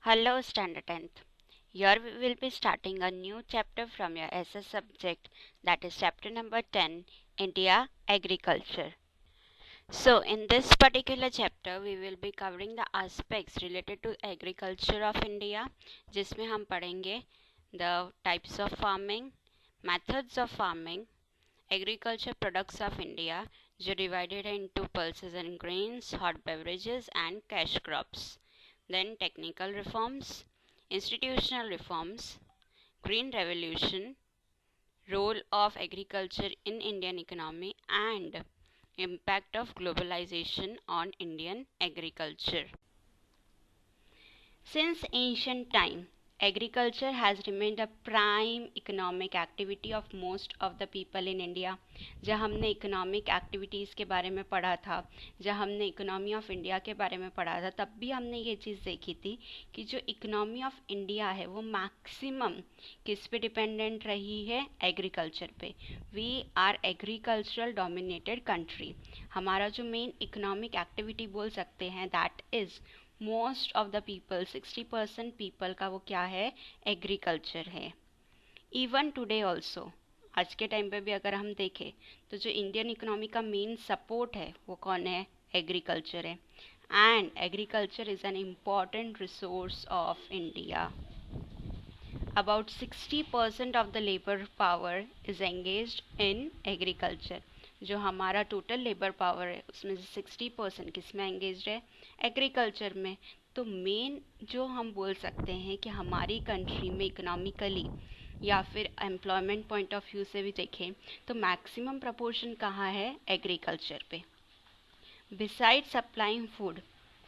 Hello, Standard 10th. Here we will be starting a new chapter from your SS subject, that is chapter number 10, India Agriculture. So, in this particular chapter, we will be covering the aspects related to agriculture of India, जिसमें हम पढ़ेंगे the types of farming, methods of farming, agriculture products of India, जो divided into pulses and grains, hot beverages, and cash crops. Then technical reforms, institutional reforms, green revolution, role of agriculture in Indian economy, and impact of globalization on Indian agriculture. Since ancient time, agriculture has remained a prime economic activity of most of the people in India. जब हमने economic activities के बारे में पढ़ा था, जब हमने economy of India के बारे में पढ़ा था, तब भी हमने ये चीज़ देखी थी कि जो इकोनॉमी ऑफ इंडिया है वो मैक्सिमम किस पे डिपेंडेंट रही है? एग्रीकल्चर पे. We are agricultural dominated country. हमारा जो मेन इकोनॉमिक एक्टिविटी बोल सकते हैं that is most of the people 60% people का वो क्या है? एग्रीकल्चर है. इवन टुडे ऑल्सो, आज के टाइम पे भी अगर हम देखें तो जो इंडियन इकोनॉमी का मेन सपोर्ट है वो कौन है? एग्रीकल्चर है. And agriculture is an important resource of India. About 60% of the labor power is engaged in agriculture. जो हमारा टोटल लेबर पावर है उसमें से 60% किस में एंगेज्ड है? एग्रीकल्चर में. तो मेन जो हम बोल सकते हैं कि हमारी कंट्री में इकोनॉमिकली या फिर एम्प्लॉयमेंट पॉइंट ऑफ व्यू से भी देखें तो मैक्सिमम प्रपोर्शन कहाँ है? एग्रीकल्चर पे. बिसाइड सप्लाइंग फूड,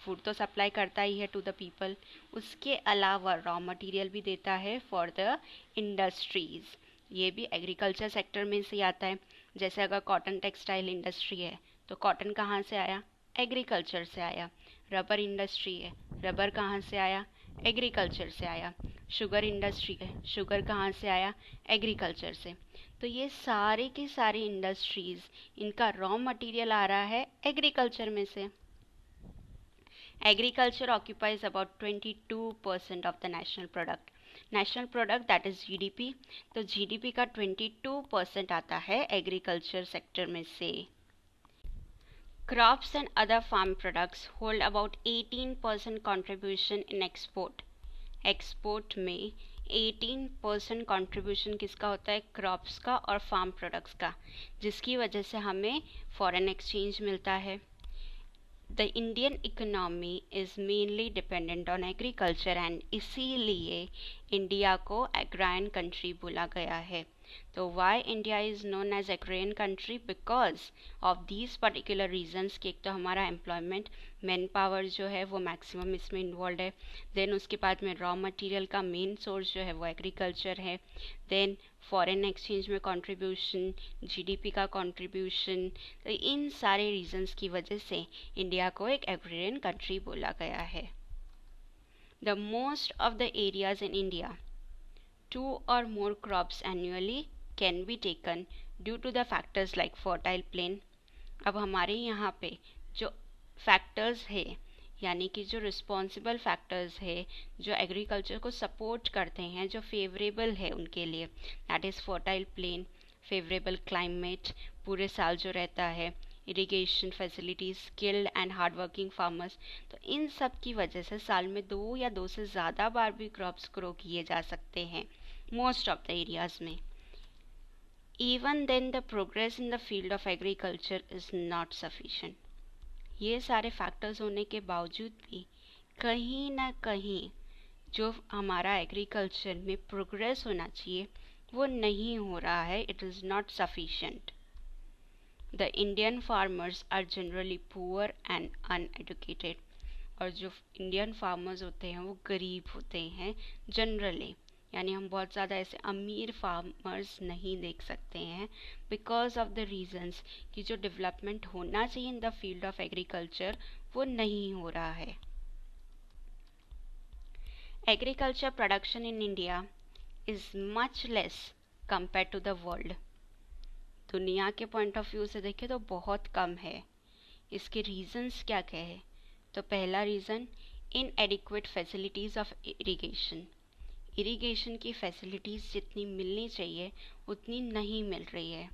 फूड तो सप्लाई करता ही है टू द पीपल, उसके अलावा रॉ मटेरियल भी देता है फॉर द इंडस्ट्रीज़. ये भी एग्रीकल्चर सेक्टर में से आता है. जैसे अगर कॉटन टेक्सटाइल इंडस्ट्री है तो कॉटन कहाँ से आया? एग्रीकल्चर से आया. रबर इंडस्ट्री है, रबर कहाँ से आया? एग्रीकल्चर से आया. शुगर इंडस्ट्री है, शुगर कहाँ से आया? एग्रीकल्चर से. तो ये सारे के सारे इंडस्ट्रीज़, इनका रॉ मटेरियल आ रहा है एग्रीकल्चर में से. Agriculture occupies about 22% of the national product. National product that is GDP. तो जीडीपी का 22% आता है एग्रीकल्चर सेक्टर में से. Crops and other farm products hold about 18% contribution in export. Export में 18% कॉन्ट्रीब्यूशन किसका होता है? क्रॉप्स का और फार्म प्रोडक्ट्स का, जिसकी वजह से हमें फॉरेन एक्सचेंज मिलता है. The Indian economy is mainly dependent on agriculture and इसीलिए इंडिया को एग्रायन कंट्री बोला गया है. तो why India is known as agrarian country? Because of these particular reasons कि एक तो हमारा एम्प्लॉयमेंट मैन पावर जो है वो मैक्सिमम इसमें इन्वॉल्व है. देन उसके बाद में रॉ मटेरियल का मेन सोर्स जो है वो एग्रीकल्चर है. देन फॉरेन एक्सचेंज में कंट्रीब्यूशन, जीडीपी का कंट्रीब्यूशन. तो इन सारे रीजन्स की वजह से इंडिया को एक एग्रेरियन कंट्री बोला गया है. The most of the areas in India 2 or more crops annually can be taken due to the factors like fertile plain. अब हमारे यहाँ पे जो फैक्टर्स है, यानी कि जो रिस्पॉन्सिबल फैक्टर्स है जो एग्रीकल्चर को सपोर्ट करते हैं, जो फेवरेबल है उनके लिए, that is fertile plain, favourable climate पूरे साल जो रहता है, irrigation facilities, skilled and hard working farmers. तो इन सब की वजह से साल में 2 या 2 से ज़्यादा बार भी क्रॉप्स ग्रो किए जा सकते हैं मोस्ट ऑफ द एरियाज में. Even then the progress in the field of agriculture is not sufficient. ये सारे फैक्टर्स होने के बावजूद भी कहीं ना कहीं जो हमारा एग्रीकल्चर में प्रोग्रेस होना चाहिए वो नहीं हो रहा है. It is not sufficient. The Indian farmers are generally poor and uneducated. और जो इंडियन फार्मर्स होते हैं वो गरीब होते हैं जनरली, यानी हम बहुत ज़्यादा ऐसे अमीर फार्मर्स नहीं देख सकते हैं बिकॉज ऑफ द रीजंस कि जो डेवलपमेंट होना चाहिए in the field of agriculture वो नहीं हो रहा है. Agriculture production in India is much less compare to the world. दुनिया के पॉइंट ऑफ व्यू से देखें तो बहुत कम है. इसके रीजंस क्या क्या है? तो पहला reason, इनएडिक्वेट facilities of irrigation, irrigation की फैसिलिटीज़ जितनी मिलनी चाहिए उतनी नहीं मिल रही है।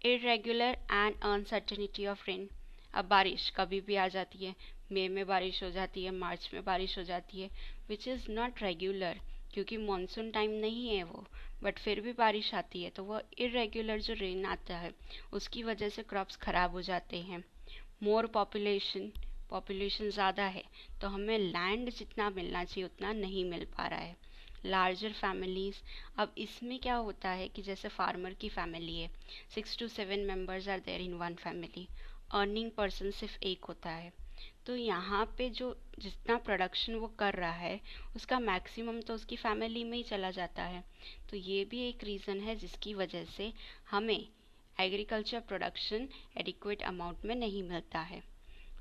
Irregular and uncertainty of rain, अब बारिश कभी भी आ जाती है, मई में बारिश हो जाती है, मार्च में बारिश हो जाती है, विच इज़ नॉट रेगुलर, क्योंकि मानसून टाइम नहीं है वो, बट फिर भी बारिश आती है, तो वो इरेगुलर जो रेन आता है उसकी वजह से क्रॉप्स ख़राब हो जाते हैं। मोर पॉपुलेशन, पॉपुलेशन ज़्यादा है तो हमें लैंड जितना मिलना चाहिए उतना नहीं मिल पा रहा है। लार्जर फैमिलीज़, अब इसमें क्या होता है कि जैसे फार्मर की फैमिली है, 6 to 7 members are there in one family, earning person सिर्फ एक होता है, तो यहाँ पे जो जितना प्रोडक्शन वो कर रहा है उसका मैक्सिमम तो उसकी फैमिली में ही चला जाता है। तो ये भी एक रीज़न है जिसकी वजह से हमें एग्रीकल्चर प्रोडक्शन एडिक्वेट अमाउंट में नहीं मिलता है।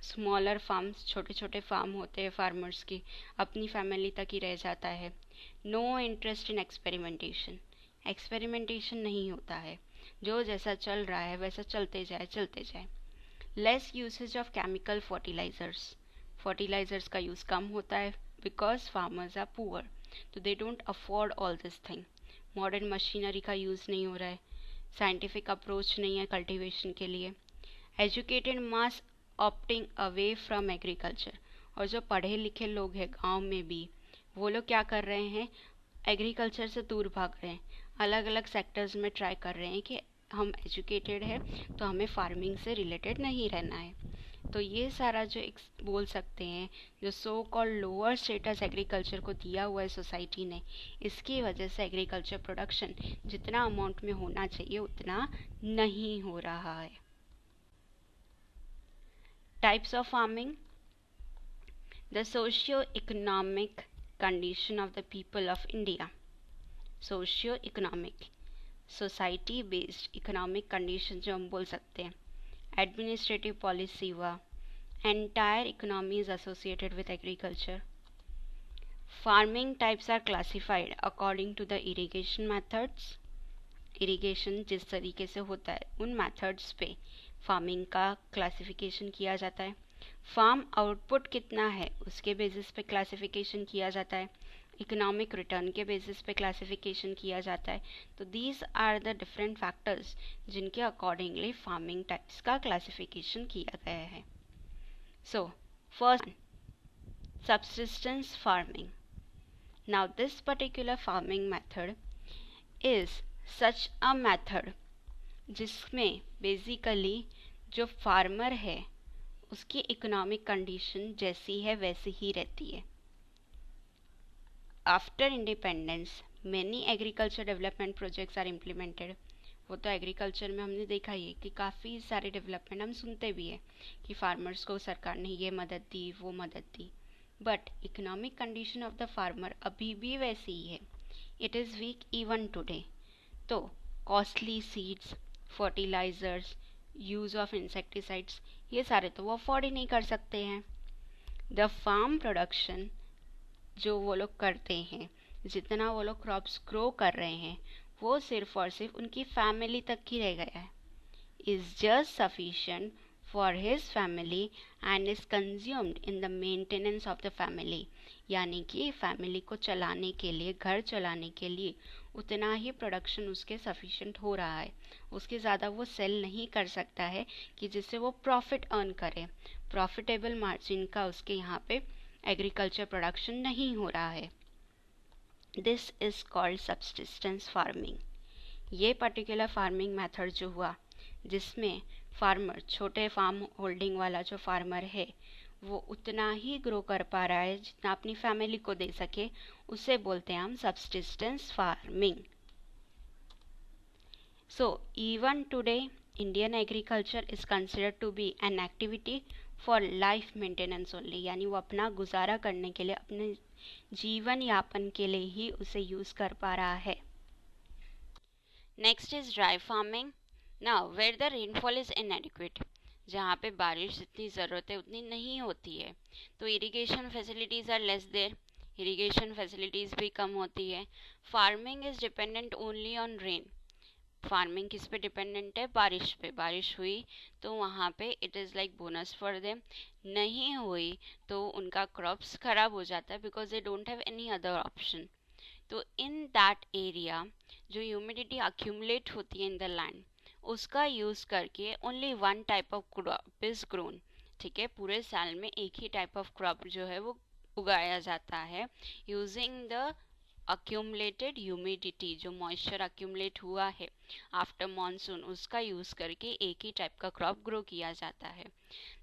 स्मॉलर फार्म्स, छोटे छोटे फार्म होते हैं फार्मर्स की, अपनी फैमिली तक ही रह जाता है। No interest in experimentation, experimentation नहीं होता है, जो जैसा चल रहा है वैसा चलते जाए चलते जाए। Less usage of chemical fertilizers, fertilizers का यूज़ कम होता है बिकॉज फार्मर्स आर पुअर, तो they don't afford all this thing. Modern machinery का यूज़ नहीं हो रहा है, साइंटिफिक अप्रोच नहीं है कल्टीवेशन के लिए। Educated mass opting away from agriculture, और जो पढ़े लिखे लोग हैं गांव में भी, वो लोग क्या कर रहे हैं, एग्रीकल्चर से दूर भाग रहे हैं, अलग अलग सेक्टर्स में ट्राई कर रहे हैं कि हम एजुकेटेड है तो हमें फार्मिंग से रिलेटेड नहीं रहना है। तो ये सारा जो एक बोल सकते हैं जो so called lower status agriculture को दिया हुआ है सोसाइटी ने, इसकी वजह से एग्रीकल्चर प्रोडक्शन जितना अमाउंट में होना चाहिए उतना नहीं हो रहा है। Types of farming, the socio-economic condition of the people of India, socio-economic, society based economic condition जो हम बोल सकते हैं। एडमिनिस्ट्रेटिव पॉलिसी हुआ, entire economy is associated with agriculture. Farming types are classified according to the irrigation methods, irrigation जिस तरीके से होता है उन मेथड्स पे फार्मिंग का क्लासिफिकेशन किया जाता है। फार्म आउटपुट कितना है उसके बेसिस पे क्लासिफिकेशन किया जाता है, इकोनॉमिक रिटर्न के बेसिस पे क्लासिफिकेशन किया जाता है। तो these are the different factors जिनके अकॉर्डिंगली फार्मिंग टाइप्स का क्लासिफिकेशन किया गया है। So first, subsistence farming. Now this particular farming method is such a method जिसमें बेसिकली जो फार्मर है उसकी इकोनॉमिक कंडीशन जैसी है वैसी ही रहती है। After independence many agriculture development projects are implemented. वो तो एग्रीकल्चर में हमने देखा ही है कि काफ़ी सारे डेवलपमेंट हम सुनते भी है कि फार्मर्स को सरकार ने ये मदद दी वो मदद दी, but economic condition of the farmer अभी भी वैसी ही है, it is weak even today. तो costly seeds, fertilisers, use of insecticides, ये सारे तो वो अफोर्ड ही नहीं कर सकते हैं। द फार्म प्रोडक्शन जो वो लोग करते हैं, जितना वो लोग क्रॉप्स ग्रो कर रहे हैं वो सिर्फ और सिर्फ उनकी फैमिली तक ही रह गया है, is just sufficient for his family and is consumed in the maintenance of the family, यानी कि फैमिली को चलाने के लिए, घर चलाने के लिए उतना ही प्रोडक्शन उसके सफिशिएंट हो रहा है, उसके ज़्यादा वो सेल नहीं कर सकता है कि जिससे वो प्रॉफिट अर्न करे। प्रॉफिटेबल मार्जिन का उसके यहाँ पे एग्रीकल्चर प्रोडक्शन नहीं हो रहा है। This is called subsistence farming. ये पर्टिकुलर फार्मिंग मेथड जो हुआ जिसमें फार्मर, छोटे फार्म होल्डिंग वाला जो फार्मर है वो उतना ही ग्रो कर पा रहा है जितना अपनी फैमिली को दे सके, उसे बोलते हैं हम subsistence farming. So even today Indian agriculture is considered to be an activity for life maintenance only, यानी वो अपना गुजारा करने के लिए, अपने जीवन यापन के लिए ही उसे यूज़ कर पा रहा है। Next is dry farming. Now where the rainfall is inadequate, जहाँ पे बारिश जितनी ज़रूरत है उतनी नहीं होती है, तो irrigation facilities are less there, irrigation facilities भी कम होती है। Farming is dependent only on rain, farming किस पे डिपेंडेंट है? बारिश पे। बारिश हुई तो वहाँ पे it is like bonus for them, नहीं हुई तो उनका क्रॉप्स खराब हो जाता है because they don't have any other option. तो इन दैट एरिया जो ह्यूमिडिटी अक्यूमुलेट होती है इन द लैंड, उसका यूज़ करके only one type of crop is grown. ठीक है, पूरे साल में एक ही टाइप ऑफ क्रॉप जो है वो उगाया जाता है यूजिंग द अक्यूमुलेटेड ह्यूमिडिटी, जो मॉइस्चर अक्यूमुलेट हुआ है आफ्टर मॉनसून, उसका यूज़ करके एक ही टाइप का क्रॉप ग्रो किया जाता है।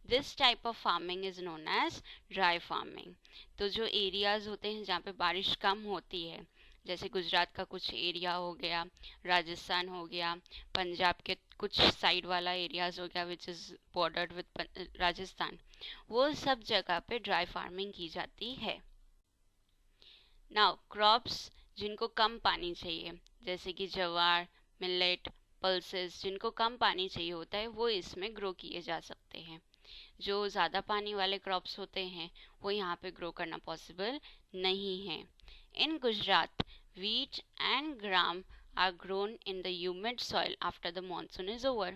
This type of farming is known as dry farming. तो जो एरियाज होते हैं जहाँ पे बारिश कम होती है, जैसे गुजरात का कुछ एरिया हो गया, राजस्थान हो गया, पंजाब के कुछ साइड वाला एरियाज हो गया which is bordered with Rajasthan, वो सब जगह पे ड्राई फार्मिंग की जाती है। नाउ क्रॉप्स जिनको कम पानी चाहिए, जैसे कि ज्वार, मिलेट, पल्सेस, जिनको कम पानी चाहिए होता है वो इसमें ग्रो किए जा सकते हैं। जो ज़्यादा पानी वाले क्रॉप्स होते हैं वो यहाँ पे ग्रो करना पॉसिबल नहीं है। इन Gujarat wheat and gram are grown in the humid soil after the monsoon is over।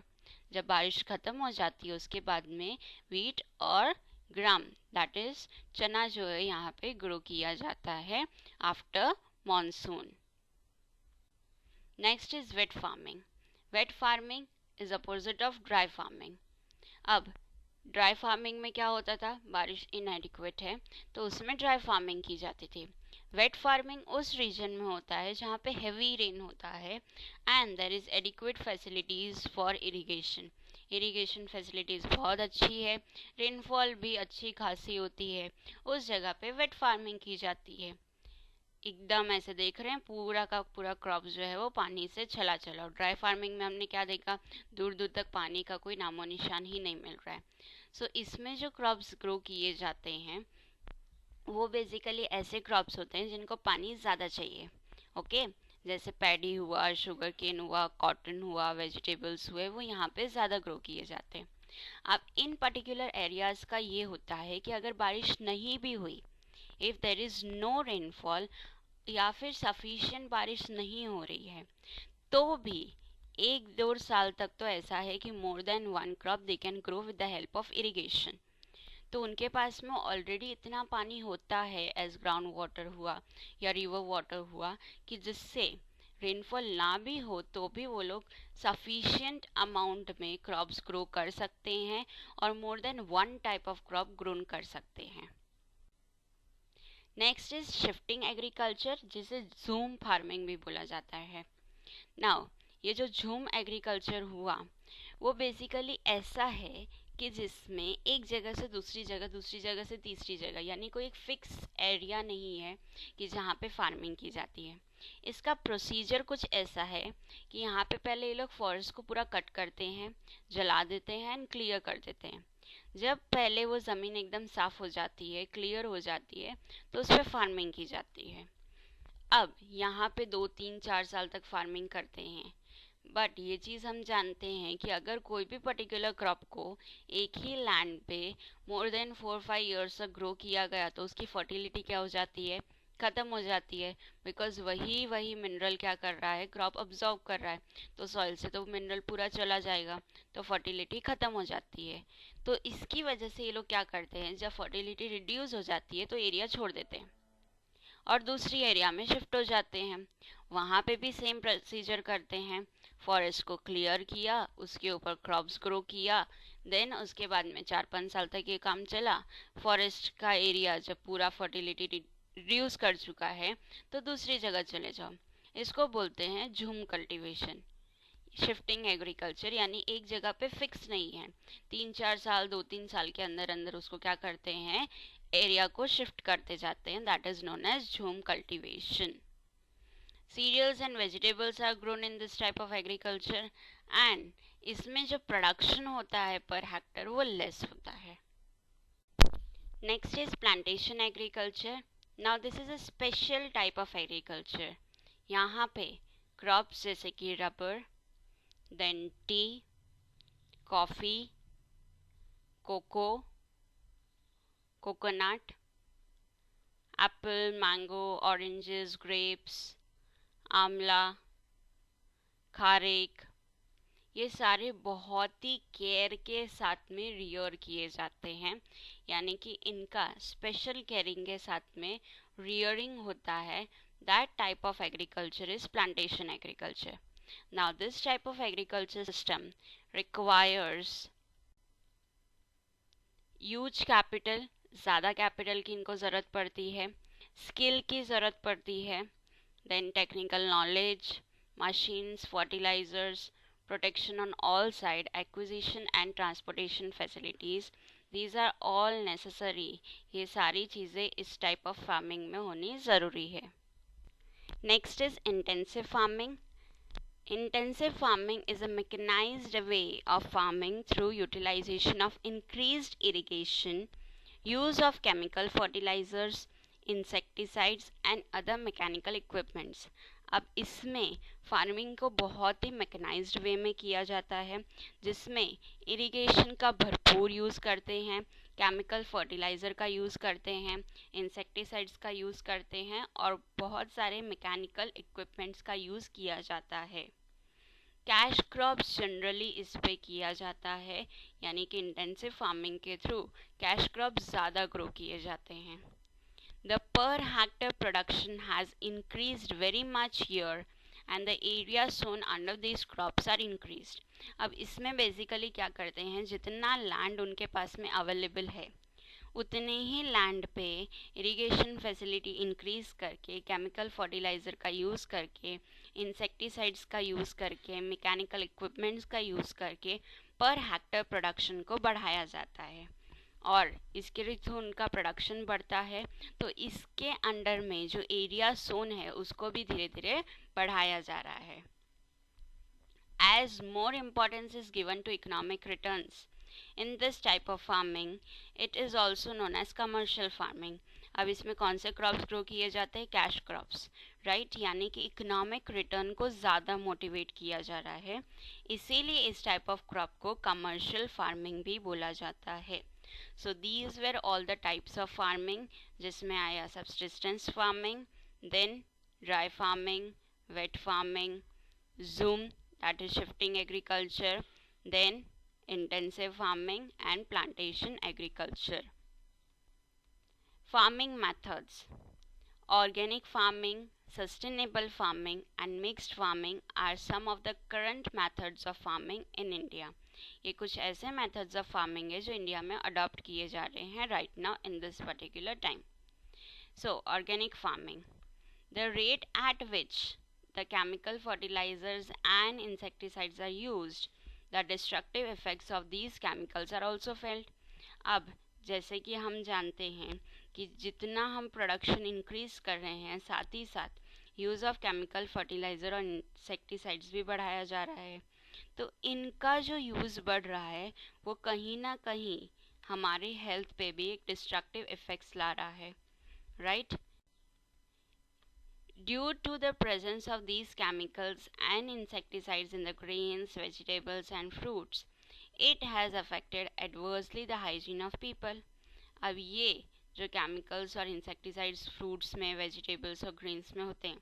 जब बारिश खत्म हो जाती है उसके बाद में wheat और ग्राम दैट इज चना जो है यहाँ पे ग्रो किया जाता है after monsoon. Next is wet farming. Wet farming is opposite of dry farming. अब ड्राई फार्मिंग में क्या होता था, बारिश इनएडिक्वेट है तो उसमें ड्राई फार्मिंग की जाती थी। वेट फार्मिंग उस रीजन में होता है जहाँ पे हेवी रेन होता है and there is adequate facilities for irrigation. Irrigation facilities बहुत अच्छी है, रेनफॉल भी अच्छी खासी होती है, उस जगह पे वेट फार्मिंग की जाती है। एकदम ऐसे देख रहे हैं पूरा का पूरा क्रॉप जो है वो पानी से छला चला। और ड्राई फार्मिंग में हमने क्या देखा, दूर दूर तक पानी का कोई नामो निशान ही नहीं मिल रहा है। सो इसमें जो क्रॉप्स ग्रो किए जाते हैं वो बेसिकली ऐसे क्रॉप्स होते हैं जिनको पानी ज़्यादा चाहिए। ओके, जैसे पैडी हुआ, शुगर केन हुआ, कॉटन हुआ, वेजिटेबल्स हुए, वो यहाँ पे ज़्यादा ग्रो किए जाते हैं। अब इन पर्टिकुलर एरियाज़ का ये होता है कि अगर बारिश नहीं भी हुई, if there is no rainfall या फिर सफिशिएंट बारिश नहीं हो रही है, तो भी 1-2 साल तक तो ऐसा है कि more than one crop they can grow with the help of irrigation. तो उनके पास में ऑलरेडी इतना पानी होता है एज ग्राउंड वाटर हुआ या रिवर वाटर हुआ कि जिससे रेनफॉल ना भी हो तो भी वो लोग सफिशिएंट अमाउंट में क्रॉप्स ग्रो कर सकते हैं और more than one type of crop grown कर सकते हैं। नेक्स्ट इज शिफ्टिंग एग्रीकल्चर, जिसे झूम फार्मिंग भी बोला जाता है। नाउ ये जो झूम एग्रीकल्चर हुआ वो बेसिकली ऐसा है कि जिसमें एक जगह से दूसरी जगह, दूसरी जगह से तीसरी जगह, यानी कोई एक फिक्स एरिया नहीं है कि जहाँ पे फार्मिंग की जाती है। इसका प्रोसीजर कुछ ऐसा है कि यहाँ पे पहले ये लोग फॉरेस्ट को पूरा कट करते हैं, जला देते हैं एंड क्लियर कर देते हैं। जब पहले वो ज़मीन एकदम साफ़ हो जाती है, क्लियर हो जाती है, तो उस पर फार्मिंग की जाती है। अब यहाँ पे 2-3-4 साल तक फार्मिंग करते हैं, बट ये चीज़ हम जानते हैं कि अगर कोई भी पर्टिकुलर क्रॉप को एक ही लैंड पे मोर देन 4-5 ईयर्स तक ग्रो किया गया तो उसकी फर्टिलिटी क्या हो जाती है, ख़त्म हो जाती है। बिकॉज वही मिनरल क्या कर रहा है, क्रॉप ऑब्जॉर्व कर रहा है, तो सॉइल से तो मिनरल पूरा चला जाएगा, तो फर्टिलिटी ख़त्म हो जाती है। तो इसकी वजह से ये लोग क्या करते हैं, जब फर्टिलिटी रिड्यूस हो जाती है तो एरिया छोड़ देते हैं और दूसरी एरिया में शिफ्ट हो जाते हैं। वहाँ पे भी सेम प्रोसीजर करते हैं, फॉरेस्ट को क्लियर किया, उसके ऊपर क्रॉप्स ग्रो किया, देन उसके बाद में 4-5 साल तक ये काम चला। फॉरेस्ट का एरिया जब पूरा फर्टिलिटी रिड्यूस कर चुका है तो दूसरी जगह चले जाओ। इसको बोलते हैं झूम कल्टीवेशन, शिफ्टिंग एग्रीकल्चर, यानी एक जगह पे फिक्स नहीं है। 3-4 साल, 2-3 साल के अंदर अंदर उसको क्या करते हैं, एरिया को शिफ्ट करते जाते हैं। That is known as jhum cultivation. Cereals and vegetables are grown in this type of agriculture and इसमें जो प्रोडक्शन होता है पर हेक्टर वो लेस होता है। Next is plantation agriculture. Now this is a special type of agriculture. यहाँ पे crops जैसे कि rubber, then tea, coffee, cocoa, coconut, apple, mango, oranges, grapes, आंवला, खारेक, ये सारे बहुत ही केयर के साथ में रियर किए जाते हैं, यानी कि इनका स्पेशल केयरिंग के साथ में रियरिंग होता है. That type of agriculture is plantation agriculture. Now this type of agriculture system requires huge capital, ज़्यादा कैपिटल की इनको ज़रूरत पड़ती है, स्किल की ज़रूरत पड़ती है, then technical knowledge, machines, fertilizers, protection on all side, acquisition and transportation facilities. These are all necessary. ये सारी चीज़ें इस टाइप ऑफ फार्मिंग में होनी ज़रूरी है. Next is intensive farming. Intensive farming is a mechanized way of farming through utilization of increased irrigation, use of chemical fertilizers, insecticides and other mechanical equipments. अब इसमें फार्मिंग को बहुत ही मैकेनाइज्ड वे में किया जाता है, जिसमें इरिगेशन का भरपूर यूज़ करते हैं, केमिकल फर्टिलाइज़र का यूज़ करते हैं, इंसेक्टिसाइड्स का यूज़ करते हैं और बहुत सारे मैकेनिकल इक्विपमेंट्स का यूज़ किया जाता है. कैश क्रॉप्स जनरली इस पे किया जाता है, यानी कि इंटेंसिव फार्मिंग के थ्रू कैश क्रॉप्स ज़्यादा ग्रो किए जाते हैं. The per hectare production has increased very much here and the area sown under this crops are increased. अब इसमें बेसिकली क्या करते हैं, जितना लैंड उनके पास में अवेलेबल है उतने ही लैंड पे इरिगेशन फैसिलिटी इंक्रीज़ करके, केमिकल फर्टिलाइज़र का यूज़ करके, इंसेक्टिसाइड्स का यूज़ करके, मैकेनिकल इक्विपमेंट्स का यूज़ करके पर हेक्टर प्रोडक्शन को बढ़ाया जाता है. और इसके थ्रू उनका प्रोडक्शन बढ़ता है, तो इसके अंडर में जो एरिया सोन है उसको भी धीरे धीरे बढ़ाया जा रहा है. As more importance is given to economic returns in this type of farming, it is also known as commercial farming. अब इसमें कौन से क्रॉप्स ग्रो किए जाते हैं, कैश क्रॉप्स, राइट, यानी कि इकोनॉमिक रिटर्न को ज़्यादा मोटिवेट किया जा रहा है, इसीलिए इस टाइप ऑफ क्रॉप को कमर्शियल फार्मिंग भी बोला जाता है. So these were all the types of farming, जिसमें आया subsistence farming, then dry farming, wet farming, jhum that is shifting agriculture, then intensive farming and plantation agriculture. Farming methods: organic farming, sustainable farming and mixed farming are some of the current methods of farming in India. ये कुछ ऐसे methods of farming है जो India में adopt किए जा रहे हैं right now in this particular time. So organic farming, the rate at which the chemical fertilizers and insecticides are used, the destructive effects of these chemicals are also felt. अब जैसे कि हम जानते हैं कि जितना हम प्रोडक्शन इंक्रीज कर रहे हैं, साथ ही साथ यूज़ ऑफ केमिकल फर्टिलाइज़र और इंसेक्टिसाइड्स भी बढ़ाया जा रहा है, तो इनका जो यूज़ बढ़ रहा है वो कहीं ना कहीं हमारे हेल्थ पे भी एक डिस्ट्रक्टिव इफ़ेक्ट्स ला रहा है, right. Due to the presence of these chemicals and insecticides in the grains, vegetables and fruits, it has affected adversely the hygiene of people. अब ये जो केमिकल्स और इंसेक्टिसाइड्स फ्रूट्स में, वेजिटेबल्स और ग्रेन्स में होते हैं,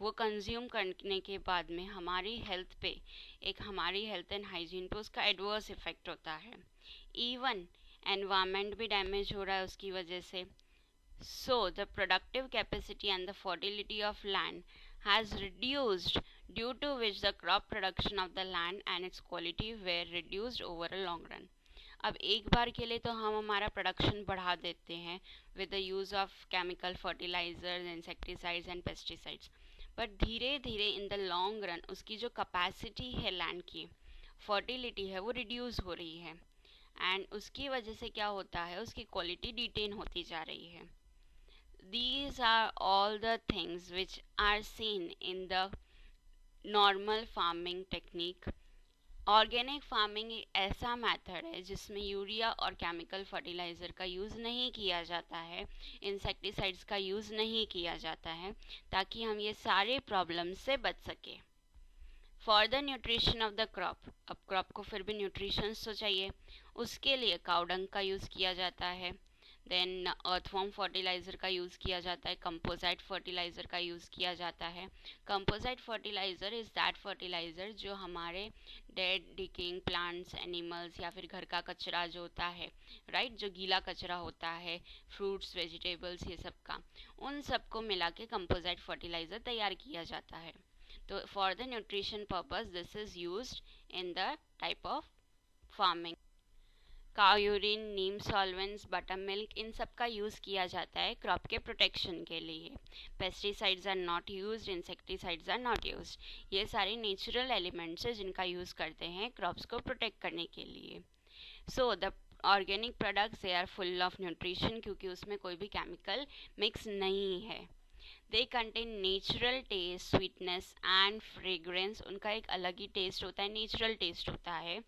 वो कंज्यूम करने के बाद में हमारी हेल्थ पे, एक हमारी हेल्थ एंड हाइजीन पे उसका एडवर्स इफेक्ट होता है. इवन एनवायरनमेंट भी डैमेज हो रहा है उसकी वजह से. So the productive capacity and the fertility of land has reduced, due to which the crop production of the land and its quality were reduced over a long run. अब एक बार के लिए तो हम हमारा प्रोडक्शन बढ़ा देते हैं with the use of chemical fertilizers, insecticides and pesticides, but धीरे धीरे इन द लॉन्ग रन उसकी जो कैपेसिटी है लैंड की, फर्टिलिटी है, वो रिड्यूस हो रही है एंड उसकी वजह से क्या होता है, उसकी क्वालिटी डिटेन होती जा रही है. These are all the things which are seen in the normal farming technique. Organic farming एक ऐसा मेथड है जिसमें यूरिया और केमिकल फर्टिलाइज़र का यूज़ नहीं किया जाता है, इंसेक्टिसाइड्स का यूज़ नहीं किया जाता है, ताकि हम ये सारे प्रॉब्लम्स से बच सके. For the nutrition of the crop, अब क्रॉप को फिर भी न्यूट्रिशंस तो चाहिए, उसके लिए काउ डंग का यूज़ किया जाता है. देन अर्थवॉर्म फर्टिलाइज़र का यूज़ किया जाता है, कंपोजिट फर्टिलाइज़र का यूज़ किया जाता है। Composite fertiliser is that fertiliser जो हमारे डेड डिकेइंग प्लांट्स, एनिमल्स या फिर घर का कचरा जो होता है, राइट, जो गीला कचरा होता है, फ्रूट्स, वेजिटेबल्स, ये सब का, उन सबको मिला के कंपोजिट फर्टिलाइज़र तैयार किया जाता है। तो for the nutrition purpose this is used in the type of farming. Cow urine, neem solvents, buttermilk, इन सब का यूज़ किया जाता है क्रॉप के प्रोटेक्शन के लिए। Pesticides are not used, insecticides are not used. ये सारे नेचुरल एलिमेंट्स है जिनका यूज़ करते हैं क्रॉप्स को प्रोटेक्ट करने के लिए। So the organic products they are full of nutrition, क्योंकि उसमें कोई भी केमिकल मिक्स नहीं है। They contain natural taste, sweetness and fragrance, उनका एक अलग ही टेस्ट होता है, नेचुरल टेस्ट होता है।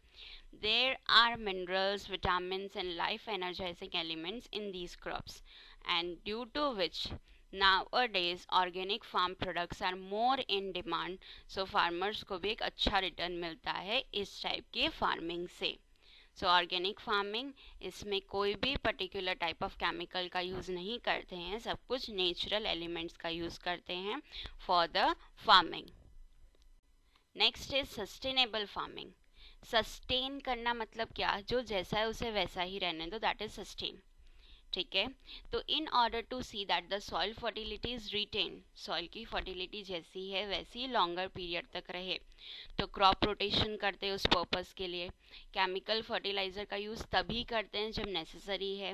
There are minerals, vitamins and life energizing elements in these crops, and due to which nowadays organic farm products are more in demand, so farmers को भी एक अच्छा रिटर्न मिलता है इस टाइप के फार्मिंग से। सो ऑर्गेनिक फार्मिंग, इसमें कोई भी पर्टिकुलर टाइप ऑफ केमिकल का यूज़ नहीं करते हैं, सब कुछ नेचुरल एलिमेंट्स का यूज़ करते हैं for the farming. Next is sustainable farming. Sustain करना मतलब क्या, जो जैसा है उसे वैसा ही रहने दो, दैट इज सस्टेन। ठीक है, तो in order to see that the soil fertility is retain, soil की फर्टिलिटी जैसी है वैसी लॉन्गर पीरियड तक रहे, तो क्रॉप रोटेशन करते हैं उस पर्पज़ के लिए। केमिकल फर्टिलाइज़र का यूज़ तभी करते हैं जब नेसेसरी है।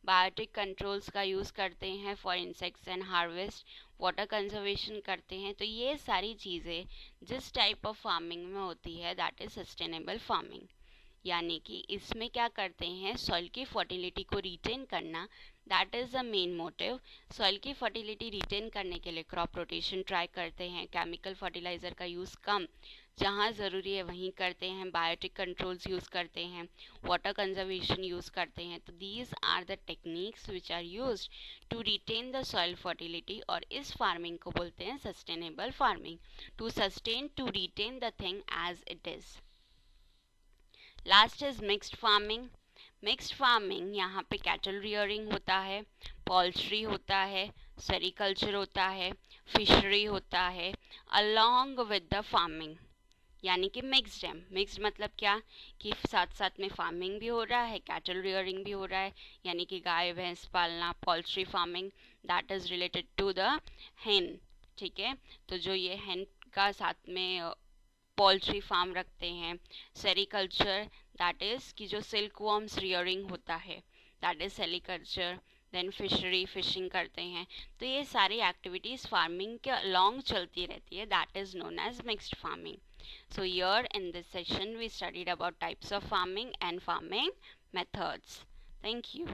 बायोटिक कंट्रोल्स का यूज़ करते हैं for insects and harvest. Water conservation करते हैं। तो ये सारी चीज़ें जिस टाइप ऑफ फार्मिंग में होती है दैट इज़ सस्टेनेबल फार्मिंग। यानी कि इसमें क्या करते हैं, सॉइल की फर्टिलिटी को रिटेन करना, that is the main motive. Soil की फर्टिलिटी रिटेन करने के लिए क्रॉप रोटेशन ट्राई करते हैं, केमिकल फर्टिलाइज़र का यूज़ कम, जहाँ ज़रूरी है वहीं करते हैं, बायोटिक कंट्रोल्स यूज़ करते हैं, वाटर कंजर्वेशन यूज़ करते हैं। तो these are the techniques which are used to retain the soil fertility, और इस फार्मिंग को बोलते हैं sustainable farming. To sustain, to retain the thing as it is. Last is mixed farming. Mixed farming, यहाँ पे कैटल रियरिंग होता है, poultry होता है, सेरिकल्चर होता है, फिशरी होता है, अलॉन्ग विद द फार्मिंग, यानी कि मिक्स्ड है। मिक्स्ड मतलब क्या, कि साथ साथ में फार्मिंग भी हो रहा है, कैटल रियरिंग भी हो रहा है, यानी कि गाय भैंस पालना, poultry farming, that is related to the hen. ठीक है, तो जो ये हेन का साथ में पोल्ट्री फार्म रखते हैं। सेरिकल्चर, दैट इज़ कि जो सिल्क वॉर्म्स रियरिंग होता है, that is sericulture. Then fishery, fishing करते हैं। तो ये सारी एक्टिविटीज़ फार्मिंग के अलॉन्ग चलती रहती है, that is known as mixed farming. So here in this session we studied about types of farming and farming methods. Thank you.